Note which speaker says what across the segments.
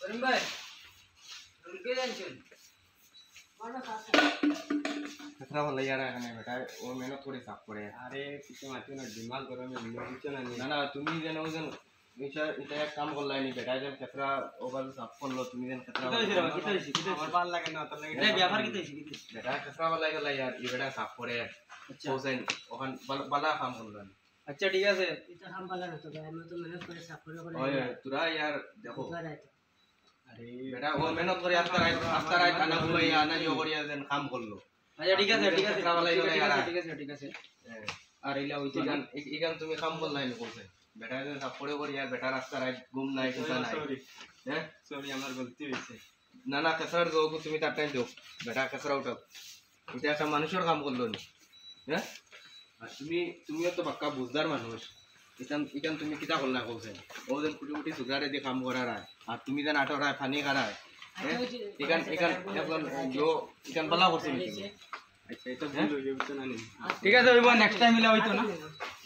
Speaker 1: करीम भाई रुके जान
Speaker 2: खतरा वाला यार है बेटा वो मेहनत थोड़ी साफ पड़े
Speaker 3: अरे किती माती ना दिमाग गरम आहे विचार
Speaker 2: ना ना तुम्ही जन वजन विचार इथे एक काम करलाय नाही बेटा जन खतरा ओवर साफ करलो तुम्ही जन खतरा
Speaker 3: किती और बाल लागे ना तर लगे
Speaker 1: व्यापार किती
Speaker 2: बेटा खतरा वाला गेला यार ये बेटा साफ पड़े
Speaker 1: अच्छा
Speaker 2: ओसन ओहन बला काम करलो
Speaker 1: अच्छा ठीक है
Speaker 4: इतना हम वाला रहता है मैं तो मेहनत करे साफ करे
Speaker 2: ओए तुरा यार देखो
Speaker 3: अरे
Speaker 2: बेटा वो मेहनत करे आफ्टर आई खाना खुलाई आना जो करिया जन काम करलो
Speaker 1: अच्छा ठीक है
Speaker 2: खतरा वाला गेला यार
Speaker 1: ठीक है
Speaker 2: আর ইলা হইছে গান ইগান তুমি কাম করলাই নি কইছে বেটা যে সব পড়ে পড়ে আর বেটা রাস্তা রাত ঘুম নাই কিছু নাই হ্যাঁ
Speaker 3: সরি আমার গলতি হইছে
Speaker 2: না না কাছড় গো তুমি তার টাইম দাও বেটা কাছড় উঠাও এটা একটা মানুষের কাম করলো নি হ্যাঁ আর তুমিও তো পাক্কা বুঝদার মানুষ ইকান তুমি কিটা করলা কইছে ও যেন কুটি কুটি সুগারে দিয়ে কাম করার আর তুমি যেন আটরায় পানি খারায় হ্যাঁ ইকান এখন जो ইকান বলা করছে
Speaker 3: अच्छा ये तो भूल हो गई तो ना नहीं
Speaker 1: ठीक है वो नेक्स्ट टाइम मिला होइतो ना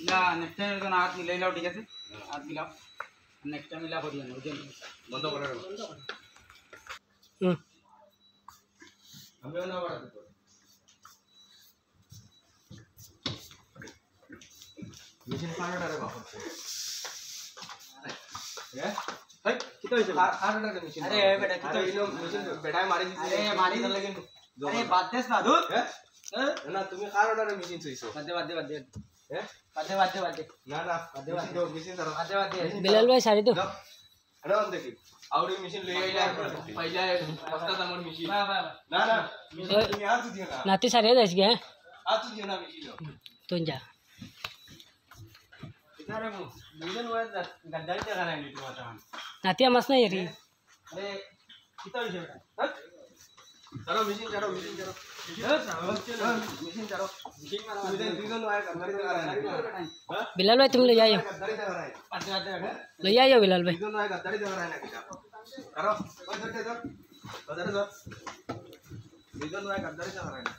Speaker 1: या नेक्स्ट टाइम तो हाथ मिलाई लाओ ठीक है हाथ मिलाओ नेक्स्ट टाइम मिला हो दिया वजन
Speaker 2: বন্ধ করে আমি না বাড়াতে তো মেশিন পাড়াটারে বাপর হ্যাঁ ভাই কিতো হইছে পাড়াটারে মেশিন
Speaker 1: अरे बेटा कितो
Speaker 2: হইলো মেশিন বেটায় মারি দিছে
Speaker 1: अरे मारी
Speaker 2: লাগে
Speaker 1: अरे बात देस ना दूध
Speaker 2: না তুমি পাড়াটারে মেশিন চইছো
Speaker 1: बादे
Speaker 2: হ্যাঁ
Speaker 1: बादे
Speaker 2: না না মেশিন ধরো
Speaker 1: बादे
Speaker 4: बिलाल भाई साड़ी दो
Speaker 2: আরে অন দেখি আউরি মেশিন লই আইলা পয়লা বস্তা দামর মেশিন
Speaker 1: वाह वाह
Speaker 2: না না মেশিন তুমি আজ দিও না
Speaker 4: नाती सारे दस गए
Speaker 2: আজ দিও না মেশিন
Speaker 4: तुम जा
Speaker 3: अरे वो मिलन हुआ गद्दारी जगह नहीं नीट हुआ था
Speaker 4: नाती मस्त नहीं रही
Speaker 3: अरे कितना विषय बेटा
Speaker 2: चलो मेशिन चलो मेशिन चलो তুমি দুইজন আয় গদ্দারি জগা রায় না
Speaker 4: बिलाल भाई तुम ले जाइए
Speaker 2: गद्दारी जगा राय
Speaker 4: ले जाइए बिलाल भाई
Speaker 2: দুইজন আয় গদ্দারি জগা রায় না কিটা করো ওই ধরতে ধর গদ্দারি ধর দুইজন আয় গদ্দারি জগা রায় না